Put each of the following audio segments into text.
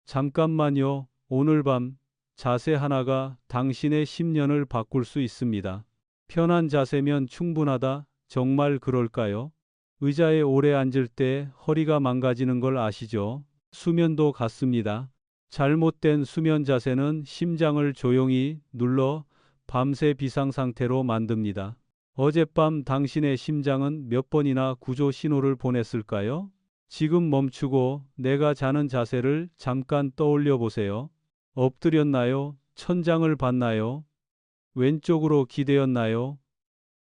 잠깐만요. 오늘 밤 자세 하나가 당신의 10년을 바꿀 수 있습니다. 편한 자세면 충분하다. 정말 그럴까요? 의자에 오래 앉을 때 허리가 망가지는 걸 아시죠? 수면도 같습니다. 잘못된 수면 자세는 심장을 조용히 눌러 밤새 비상 상태로 만듭니다. 어젯밤 당신의 심장은 몇 번이나 구조 신호를 보냈을까요? 지금 멈추고 내가 자는 자세를 잠깐 떠올려 보세요. 엎드렸나요? 천장을 봤나요? 왼쪽으로 기대었나요?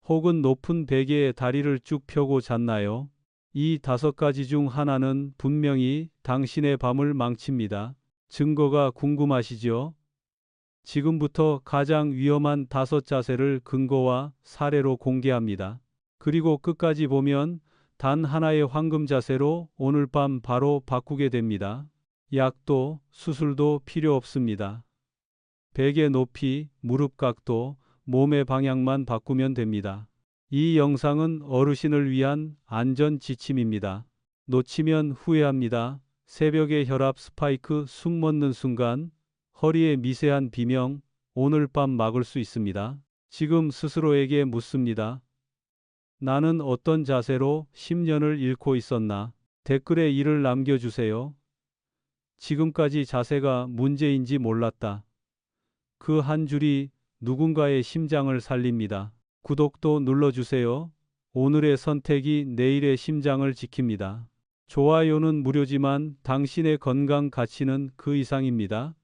혹은 높은 베개에 다리를 쭉 펴고 잤나요? 이 5가지 중 하나는 분명히 당신의 밤을 망칩니다. 증거가 궁금하시죠? 지금부터 가장 위험한 5자세를 근거와 사례로 공개합니다. 그리고 끝까지 보면 단 하나의 황금 자세로 오늘 밤 바로 바꾸게 됩니다. 약도 수술도 필요 없습니다. 베개 높이, 무릎 각도, 몸의 방향만 바꾸면 됩니다. 이 영상은 어르신을 위한 안전 지침입니다. 놓치면 후회합니다. 새벽의 혈압 스파이크, 숨 멎는 순간, 허리의 미세한 비명, 오늘 밤 막을 수 있습니다. 지금 스스로에게 묻습니다. 나는 어떤 자세로 10년을 잃고 있었나? 댓글에 이를 남겨주세요. 지금까지 자세가 문제인지 몰랐다. 그 한 줄이 누군가의 심장을 살립니다. 구독도 눌러주세요. 오늘의 선택이 내일의 심장을 지킵니다. 좋아요는 무료지만 당신의 건강 가치는 그 이상입니다.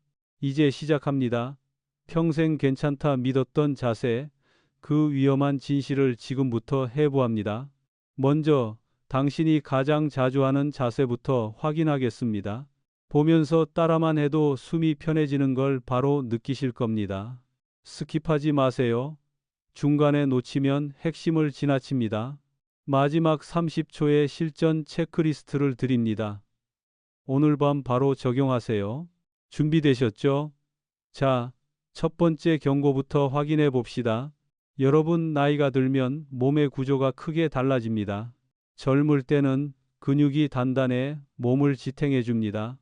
이제 시작합니다. 평생 괜찮다 믿었던 자세, 그 위험한 진실을 지금부터 해부합니다. 먼저 당신이 가장 자주 하는 자세부터 확인하겠습니다. 보면서 따라만 해도 숨이 편해지는 걸 바로 느끼실 겁니다. 스킵하지 마세요. 중간에 놓치면 핵심을 지나칩니다. 마지막 30초의 실전 체크리스트를 드립니다. 오늘 밤 바로 적용하세요. 준비되셨죠? 자, 첫 번째 경고부터 확인해 봅시다. 여러분 나이가 들면 몸의 구조가 크게 달라집니다. 젊을 때는 근육이 단단해 몸을 지탱해 줍니다.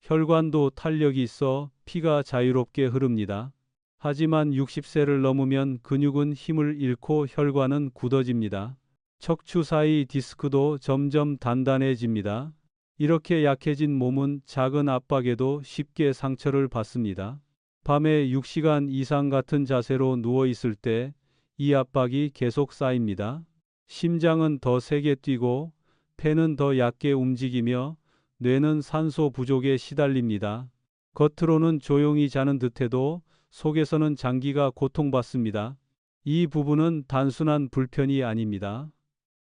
혈관도 탄력이 있어 피가 자유롭게 흐릅니다. 하지만 60세를 넘으면 근육은 힘을 잃고 혈관은 굳어집니다. 척추 사이 디스크도 점점 단단해집니다. 이렇게 약해진 몸은 작은 압박에도 쉽게 상처를 받습니다. 밤에 6시간 이상 같은 자세로 누워 있을 때 이 압박이 계속 쌓입니다. 심장은 더 세게 뛰고 폐는 더 얕게 움직이며 뇌는 산소 부족에 시달립니다. 겉으로는 조용히 자는 듯해도 속에서는 장기가 고통받습니다. 이 부분은 단순한 불편이 아닙니다.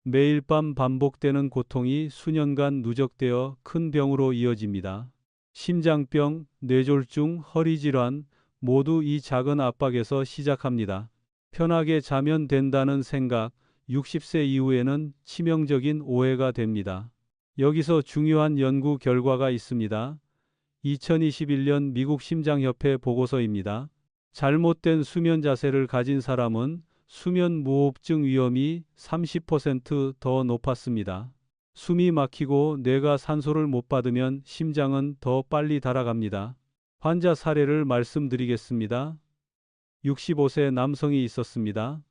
매일 밤 반복되는 고통이 수년간 누적되어 큰 병으로 이어집니다. 심장병, 뇌졸중, 허리질환 모두 이 작은 압박에서 시작합니다. 편하게 자면 된다는 생각, 60세 이후에는 치명적인 오해가 됩니다. 여기서 중요한 연구 결과가 있습니다. 2021년 미국 심장협회 보고서입니다. 잘못된 수면 자세를 가진 사람은 수면 무호흡증 위험이 30% 더 높았습니다. 숨이 막히고 뇌가 산소를 못 받으면 심장은 더 빨리 달아갑니다. 환자 사례를 말씀드리겠습니다. 65세 남성이 있었습니다.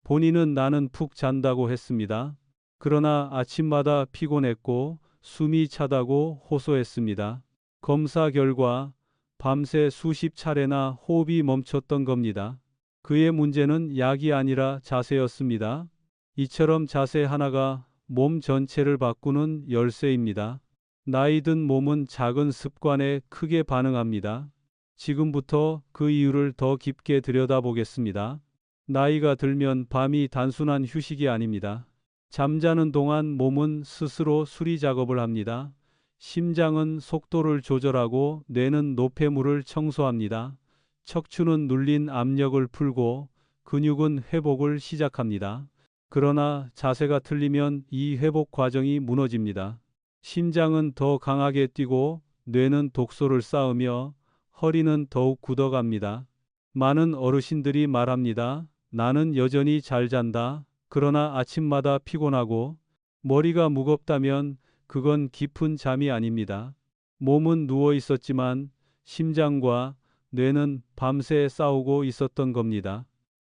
본인은 나는 푹 잔다고 했습니다. 그러나 아침마다 피곤했고 숨이 차다고 호소했습니다. 검사 결과 밤새 수십 차례나 호흡이 멈췄던 겁니다. 그의 문제는 약이 아니라 자세였습니다. 이처럼 자세 하나가 몸 전체를 바꾸는 열쇠입니다. 나이 든 몸은 작은 습관에 크게 반응합니다. 지금부터 그 이유를 더 깊게 들여다보겠습니다. 나이가 들면 밤이 단순한 휴식이 아닙니다. 잠자는 동안 몸은 스스로 수리 작업을 합니다. 심장은 속도를 조절하고 뇌는 노폐물을 청소합니다. 척추는 눌린 압력을 풀고 근육은 회복을 시작합니다. 그러나 자세가 틀리면 이 회복 과정이 무너집니다. 심장은 더 강하게 뛰고 뇌는 독소를 쌓으며 허리는 더욱 굳어갑니다. 많은 어르신들이 말합니다. 나는 여전히 잘 잔다. 그러나 아침마다 피곤하고 머리가 무겁다면 그건 깊은 잠이 아닙니다. 몸은 누워 있었지만 심장과 뇌는 밤새 싸우고 있었던 겁니다.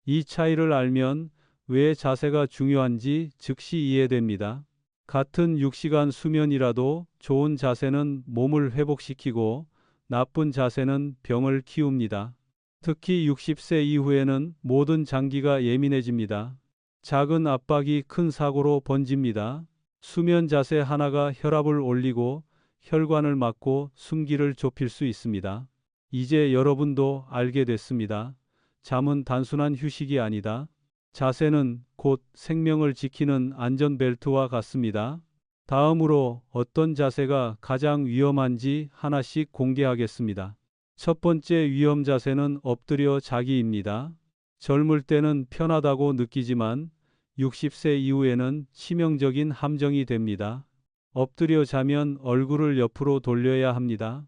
이 차이를 알면 왜 자세가 중요한지 즉시 이해됩니다. 같은 6시간 수면이라도 좋은 자세는 몸을 회복시키고 나쁜 자세는 병을 키웁니다. 특히 60세 이후에는 모든 장기가 예민해집니다. 작은 압박이 큰 사고로 번집니다. 수면 자세 하나가 혈압을 올리고 혈관을 막고 숨기를 좁힐 수 있습니다. 이제 여러분도 알게 됐습니다. 잠은 단순한 휴식이 아니다. 자세는 곧 생명을 지키는 안전벨트와 같습니다. 다음으로 어떤 자세가 가장 위험한지 하나씩 공개하겠습니다. 첫 번째 위험 자세는 엎드려 자기입니다. 젊을 때는 편하다고 느끼지만 60세 이후에는 치명적인 함정이 됩니다. 엎드려 자면 얼굴을 옆으로 돌려야 합니다.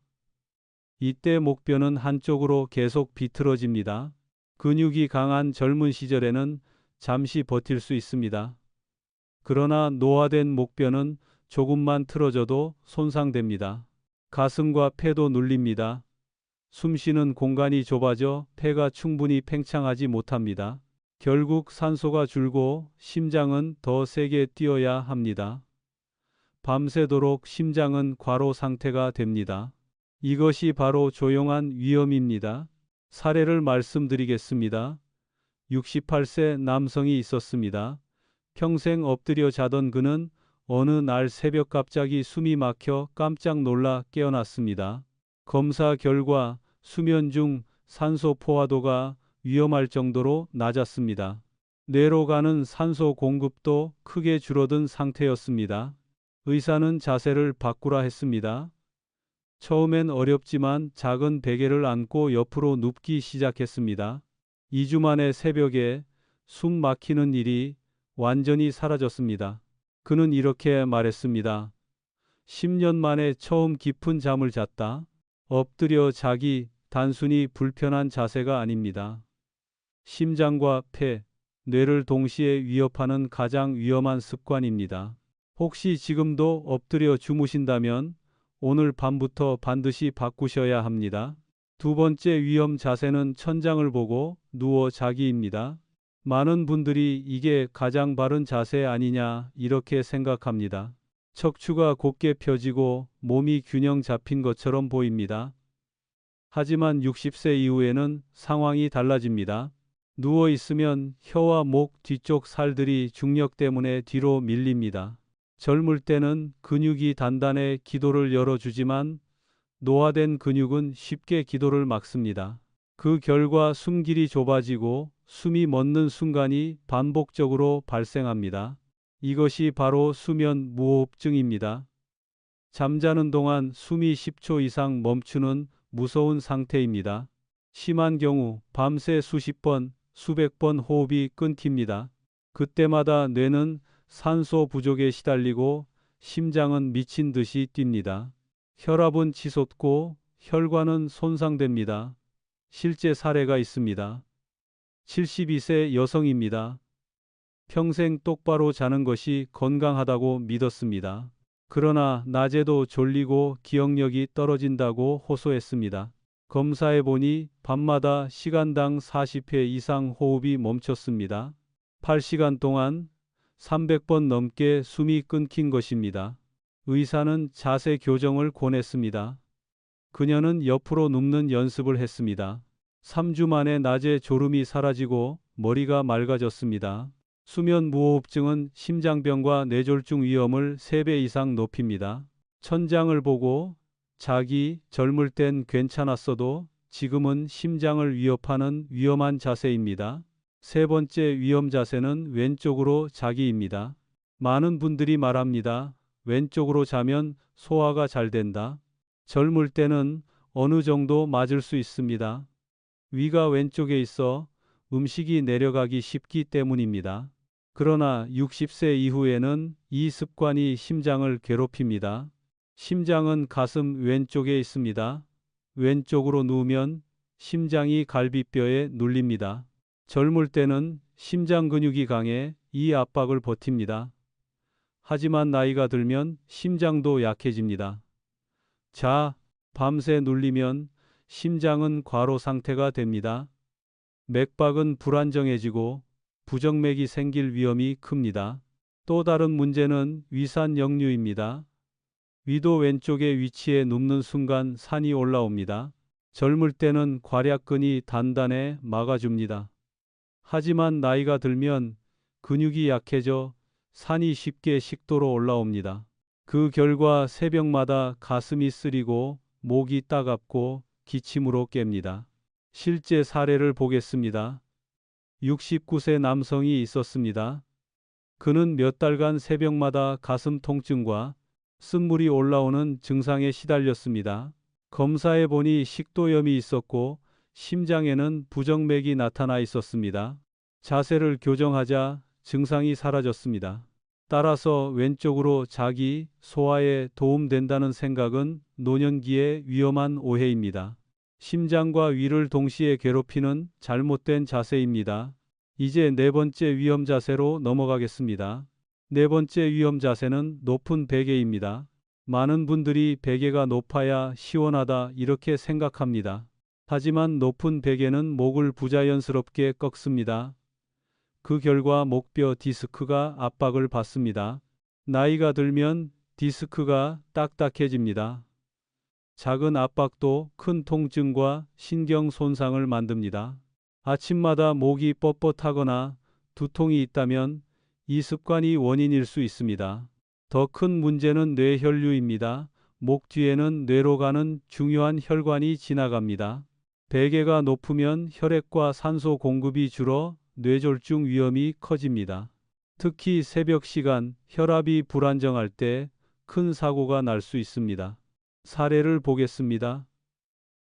이때 목뼈는 한쪽으로 계속 비틀어집니다. 근육이 강한 젊은 시절에는 잠시 버틸 수 있습니다. 그러나 노화된 목뼈는 조금만 틀어져도 손상됩니다. 가슴과 폐도 눌립니다. 숨쉬는 공간이 좁아져 폐가 충분히 팽창하지 못합니다. 결국 산소가 줄고 심장은 더 세게 뛰어야 합니다. 밤새도록 심장은 과로 상태가 됩니다. 이것이 바로 조용한 위험입니다. 사례를 말씀드리겠습니다. 68세 남성이 있었습니다. 평생 엎드려 자던 그는 어느 날 새벽 갑자기 숨이 막혀 깜짝 놀라 깨어났습니다. 검사 결과 수면 중 산소 포화도가 위험할 정도로 낮았습니다. 뇌로 가는 산소 공급도 크게 줄어든 상태였습니다. 의사는 자세를 바꾸라 했습니다. 처음엔 어렵지만 작은 베개를 안고 옆으로 눕기 시작했습니다. 2주 만에 새벽에 숨 막히는 일이 완전히 사라졌습니다. 그는 이렇게 말했습니다. 10년 만에 처음 깊은 잠을 잤다. 엎드려 자기 단순히 불편한 자세가 아닙니다. 심장과 폐, 뇌를 동시에 위협하는 가장 위험한 습관입니다. 혹시 지금도 엎드려 주무신다면 오늘 밤부터 반드시 바꾸셔야 합니다. 두 번째 위험 자세는 천장을 보고 누워 자기입니다. 많은 분들이 이게 가장 바른 자세 아니냐 이렇게 생각합니다. 척추가 곧게 펴지고 몸이 균형 잡힌 것처럼 보입니다. 하지만 60세 이후에는 상황이 달라집니다. 누워 있으면 혀와 목 뒤쪽 살들이 중력 때문에 뒤로 밀립니다. 젊을 때는 근육이 단단해 기도를 열어주지만 노화된 근육은 쉽게 기도를 막습니다. 그 결과 숨길이 좁아지고 숨이 멎는 순간이 반복적으로 발생합니다. 이것이 바로 수면 무호흡증입니다. 잠자는 동안 숨이 10초 이상 멈추는 무서운 상태입니다. 심한 경우 밤새 수십 번, 수백 번 호흡이 끊깁니다. 그때마다 뇌는 산소 부족에 시달리고 심장은 미친 듯이 뜁니다. 혈압은 치솟고 혈관은 손상됩니다. 실제 사례가 있습니다. 72세 여성입니다. 평생 똑바로 자는 것이 건강하다고 믿었습니다. 그러나 낮에도 졸리고 기억력이 떨어진다고 호소했습니다. 검사해 보니 밤마다 시간당 40회 이상 호흡이 멈췄습니다. 8시간 동안 300번 넘게 숨이 끊긴 것입니다. 의사는 자세 교정을 권했습니다. 그녀는 옆으로 눕는 연습을 했습니다. 3주 만에 낮에 졸음이 사라지고 머리가 맑아졌습니다. 수면 무호흡증은 심장병과 뇌졸중 위험을 3배 이상 높입니다. 천장을 보고 자기 젊을 땐 괜찮았어도 지금은 심장을 위협하는 위험한 자세입니다. 세 번째 위험 자세는 왼쪽으로 자기입니다. 많은 분들이 말합니다. 왼쪽으로 자면 소화가 잘 된다. 젊을 때는 어느 정도 맞을 수 있습니다. 위가 왼쪽에 있어 음식이 내려가기 쉽기 때문입니다. 그러나 60세 이후에는 이 습관이 심장을 괴롭힙니다. 심장은 가슴 왼쪽에 있습니다. 왼쪽으로 누우면 심장이 갈비뼈에 눌립니다. 젊을 때는 심장 근육이 강해 이 압박을 버팁니다. 하지만 나이가 들면 심장도 약해집니다. 자, 밤새 눌리면 심장은 과로 상태가 됩니다. 맥박은 불안정해지고 부정맥이 생길 위험이 큽니다. 또 다른 문제는 위산 역류입니다. 위도 왼쪽에 위치해 눕는 순간 산이 올라옵니다. 젊을 때는 괄약근이 단단해 막아줍니다. 하지만 나이가 들면 근육이 약해져 산이 쉽게 식도로 올라옵니다. 그 결과 새벽마다 가슴이 쓰리고 목이 따갑고 기침으로 깹니다. 실제 사례를 보겠습니다. 69세 남성이 있었습니다. 그는 몇 달간 새벽마다 가슴 통증과 쓴물이 올라오는 증상에 시달렸습니다. 검사해 보니 식도염이 있었고 심장에는 부정맥이 나타나 있었습니다. 자세를 교정하자 증상이 사라졌습니다. 따라서 왼쪽으로 자기 소화에 도움된다는 생각은 노년기의 위험한 오해입니다. 심장과 위를 동시에 괴롭히는 잘못된 자세입니다. 이제 네 번째 위험 자세로 넘어가겠습니다. 네 번째 위험 자세는 높은 베개입니다. 많은 분들이 베개가 높아야 시원하다 이렇게 생각합니다. 하지만 높은 베개는 목을 부자연스럽게 꺾습니다. 그 결과 목뼈 디스크가 압박을 받습니다. 나이가 들면 디스크가 딱딱해집니다. 작은 압박도 큰 통증과 신경 손상을 만듭니다. 아침마다 목이 뻣뻣하거나 두통이 있다면 이 습관이 원인일 수 있습니다. 더 큰 문제는 뇌혈류입니다. 목 뒤에는 뇌로 가는 중요한 혈관이 지나갑니다. 베개가 높으면 혈액과 산소 공급이 줄어 뇌졸중 위험이 커집니다. 특히 새벽 시간 혈압이 불안정할 때 큰 사고가 날 수 있습니다. 사례를 보겠습니다.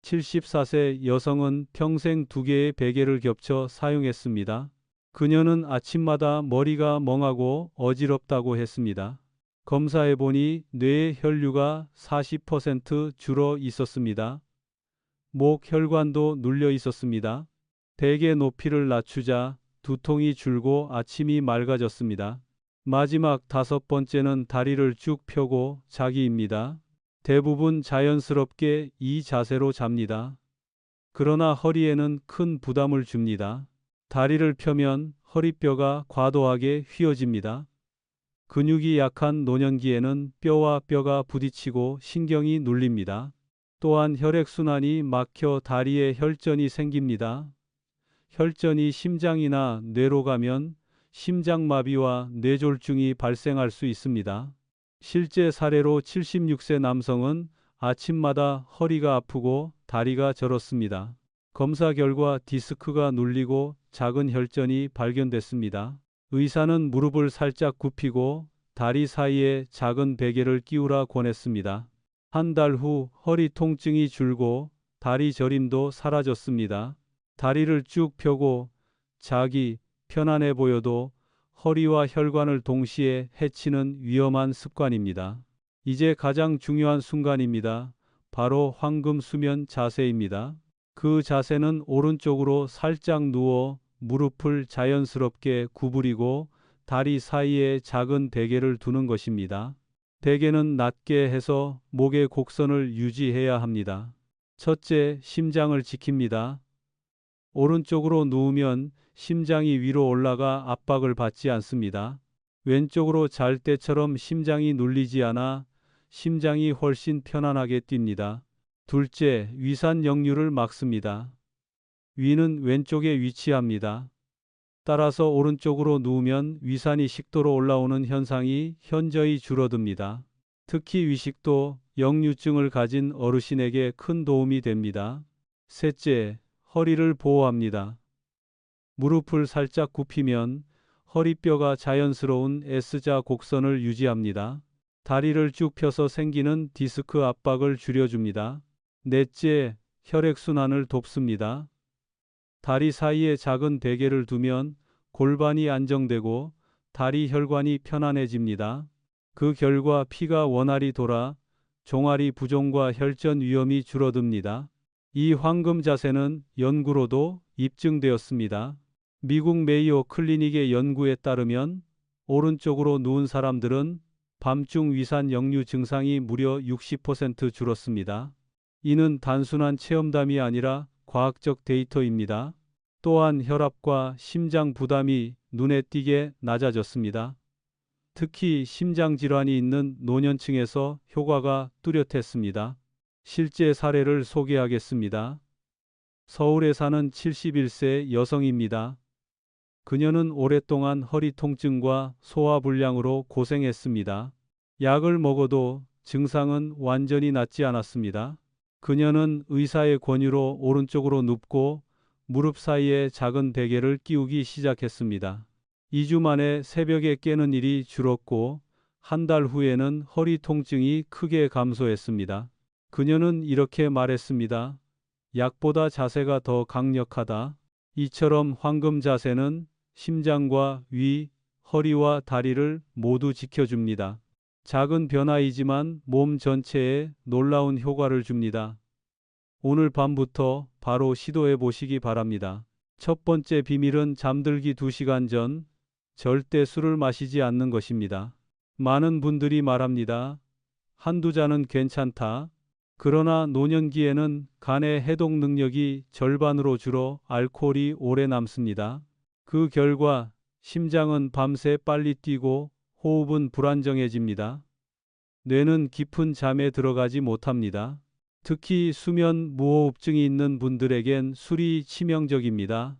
74세 여성은 평생 2개의 베개를 겹쳐 사용했습니다. 그녀는 아침마다 머리가 멍하고 어지럽다고 했습니다. 검사해보니 뇌의 혈류가 40% 줄어 있었습니다. 목 혈관도 눌려 있었습니다. 베개 높이를 낮추자 두통이 줄고 아침이 맑아졌습니다. 마지막 5번째는 다리를 쭉 펴고 자기입니다. 대부분 자연스럽게 이 자세로 잡니다. 그러나 허리에는 큰 부담을 줍니다. 다리를 펴면 허리뼈가 과도하게 휘어집니다. 근육이 약한 노년기에는 뼈와 뼈가 부딪히고 신경이 눌립니다. 또한 혈액순환이 막혀 다리에 혈전이 생깁니다. 혈전이 심장이나 뇌로 가면 심장마비와 뇌졸중이 발생할 수 있습니다. 실제 사례로 76세 남성은 아침마다 허리가 아프고 다리가 저렸습니다. 검사 결과 디스크가 눌리고 작은 혈전이 발견됐습니다. 의사는 무릎을 살짝 굽히고 다리 사이에 작은 베개를 끼우라 권했습니다. 한 달 후 허리 통증이 줄고 다리 저림도 사라졌습니다. 다리를 쭉 펴고 자기 편안해 보여도 허리와 혈관을 동시에 해치는 위험한 습관입니다. 이제 가장 중요한 순간입니다. 바로 황금 수면 자세입니다. 그 자세는 오른쪽으로 살짝 누워 무릎을 자연스럽게 구부리고 다리 사이에 작은 베개를 두는 것입니다. 베개는 낮게 해서 목의 곡선을 유지해야 합니다. 첫째, 심장을 지킵니다. 오른쪽으로 누우면 심장이 위로 올라가 압박을 받지 않습니다. 왼쪽으로 잘 때처럼 심장이 눌리지 않아 심장이 훨씬 편안하게 뜁니다. 둘째, 위산 역류를 막습니다. 위는 왼쪽에 위치합니다. 따라서 오른쪽으로 누우면 위산이 식도로 올라오는 현상이 현저히 줄어듭니다. 특히 위식도 역류증을 가진 어르신에게 큰 도움이 됩니다. 셋째, 허리를 보호합니다. 무릎을 살짝 굽히면 허리뼈가 자연스러운 S자 곡선을 유지합니다. 다리를 쭉 펴서 생기는 디스크 압박을 줄여줍니다. 넷째, 혈액순환을 돕습니다. 다리 사이에 작은 베개를 두면 골반이 안정되고 다리 혈관이 편안해집니다. 그 결과 피가 원활히 돌아 종아리 부종과 혈전 위험이 줄어듭니다. 이 황금 자세는 연구로도 입증되었습니다. 미국 메이오 클리닉의 연구에 따르면 오른쪽으로 누운 사람들은 밤중 위산 역류 증상이 무려 60% 줄었습니다. 이는 단순한 체험담이 아니라 과학적 데이터입니다. 또한 혈압과 심장 부담이 눈에 띄게 낮아졌습니다. 특히 심장 질환이 있는 노년층에서 효과가 뚜렷했습니다. 실제 사례를 소개하겠습니다. 서울에 사는 71세 여성입니다. 그녀는 오랫동안 허리 통증과 소화불량으로 고생했습니다. 약을 먹어도 증상은 완전히 낫지 않았습니다. 그녀는 의사의 권유로 오른쪽으로 눕고 무릎 사이에 작은 베개를 끼우기 시작했습니다. 2주 만에 새벽에 깨는 일이 줄었고 한 달 후에는 허리 통증이 크게 감소했습니다. 그녀는 이렇게 말했습니다. 약보다 자세가 더 강력하다. 이처럼 황금 자세는 심장과 위, 허리와 다리를 모두 지켜줍니다. 작은 변화이지만 몸 전체에 놀라운 효과를 줍니다. 오늘 밤부터 바로 시도해 보시기 바랍니다. 첫 번째 비밀은 잠들기 2시간 전 절대 술을 마시지 않는 것입니다. 많은 분들이 말합니다. 한두 잔은 괜찮다. 그러나 노년기에는 간의 해독 능력이 절반으로 줄어 알코올이 오래 남습니다. 그 결과 심장은 밤새 빨리 뛰고 호흡은 불안정해집니다. 뇌는 깊은 잠에 들어가지 못합니다. 특히 수면 무호흡증이 있는 분들에겐 술이 치명적입니다.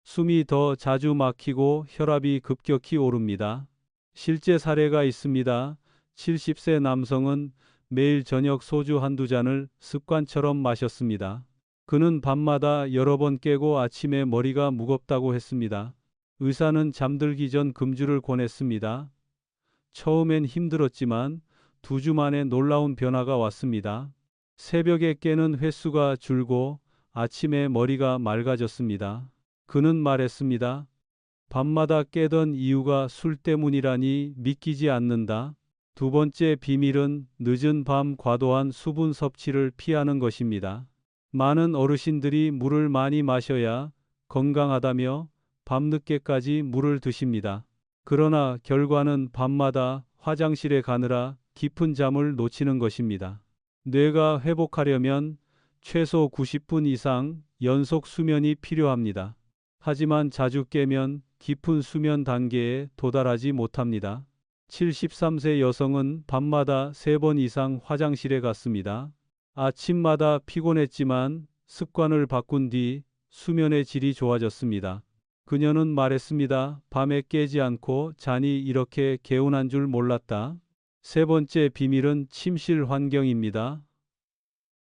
숨이 더 자주 막히고 혈압이 급격히 오릅니다. 실제 사례가 있습니다. 70세 남성은 매일 저녁 소주 한두 잔을 습관처럼 마셨습니다. 그는 밤마다 여러 번 깨고 아침에 머리가 무겁다고 했습니다. 의사는 잠들기 전 금주를 권했습니다. 처음엔 힘들었지만 2주 만에 놀라운 변화가 왔습니다. 새벽에 깨는 횟수가 줄고 아침에 머리가 맑아졌습니다. 그는 말했습니다. 밤마다 깨던 이유가 술 때문이라니 믿기지 않는다. 두 번째 비밀은 늦은 밤 과도한 수분 섭취를 피하는 것입니다. 많은 어르신들이 물을 많이 마셔야 건강하다며 밤늦게까지 물을 드십니다. 그러나 결과는 밤마다 화장실에 가느라 깊은 잠을 놓치는 것입니다. 뇌가 회복하려면 최소 90분 이상 연속 수면이 필요합니다. 하지만 자주 깨면 깊은 수면 단계에 도달하지 못합니다. 73세 여성은 밤마다 3번 이상 화장실에 갔습니다. 아침마다 피곤했지만 습관을 바꾼 뒤 수면의 질이 좋아졌습니다. 그녀는 말했습니다. 밤에 깨지 않고 잠이 이렇게 개운한 줄 몰랐다. 세 번째 비밀은 침실 환경입니다.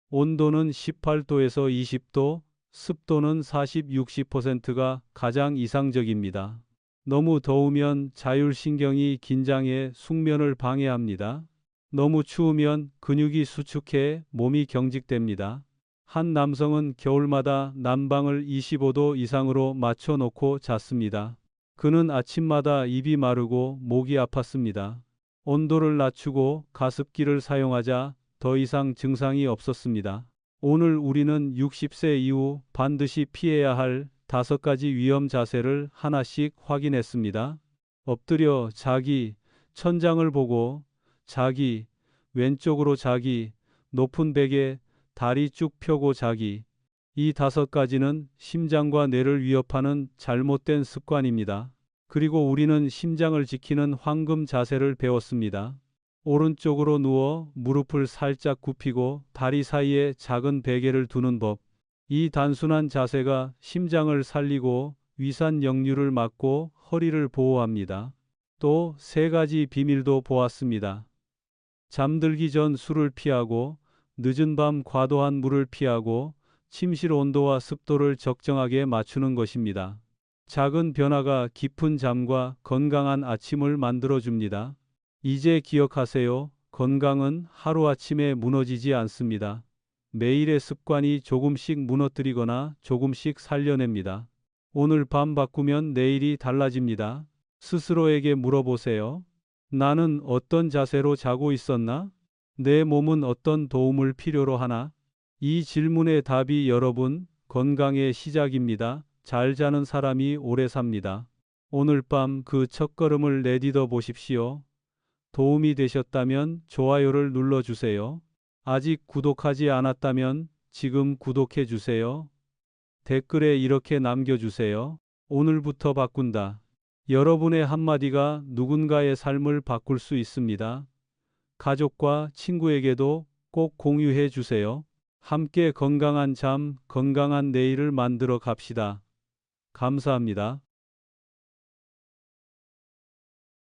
온도는 18도에서 20도, 습도는 40-60%가 가장 이상적입니다. 너무 더우면 자율신경이 긴장해 숙면을 방해합니다. 너무 추우면 근육이 수축해 몸이 경직됩니다. 한 남성은 겨울마다 난방을 25도 이상으로 맞춰놓고 잤습니다. 그는 아침마다 입이 마르고 목이 아팠습니다. 온도를 낮추고 가습기를 사용하자 더 이상 증상이 없었습니다. 오늘 우리는 60세 이후 반드시 피해야 할 5가지 위험 자세를 하나씩 확인했습니다. 엎드려 자기, 천장을 보고 자기, 왼쪽으로 자기, 높은 베개, 다리 쭉 펴고 자기. 이 5가지는 심장과 뇌를 위협하는 잘못된 습관입니다. 그리고 우리는 심장을 지키는 황금 자세를 배웠습니다. 오른쪽으로 누워 무릎을 살짝 굽히고 다리 사이에 작은 베개를 두는 법. 이 단순한 자세가 심장을 살리고 위산 역류를 막고 허리를 보호합니다. 또 3가지 비밀도 보았습니다. 잠들기 전 술을 피하고 늦은 밤 과도한 물을 피하고 침실 온도와 습도를 적정하게 맞추는 것입니다. 작은 변화가 깊은 잠과 건강한 아침을 만들어줍니다. 이제 기억하세요. 건강은 하루아침에 무너지지 않습니다. 매일의 습관이 조금씩 무너뜨리거나 조금씩 살려냅니다. 오늘 밤 바꾸면 내일이 달라집니다. 스스로에게 물어보세요. 나는 어떤 자세로 자고 있었나? 내 몸은 어떤 도움을 필요로 하나? 이 질문의 답이 여러분 건강의 시작입니다. 잘 자는 사람이 오래 삽니다. 오늘 밤 그 첫걸음을 내딛어 보십시오. 도움이 되셨다면 좋아요를 눌러주세요. 아직 구독하지 않았다면 지금 구독해 주세요. 댓글에 이렇게 남겨주세요. 오늘부터 바꾼다. 여러분의 한마디가 누군가의 삶을 바꿀 수 있습니다. 가족과 친구에게도 꼭 공유해 주세요. 함께 건강한 잠, 건강한 내일을 만들어 갑시다. 감사합니다.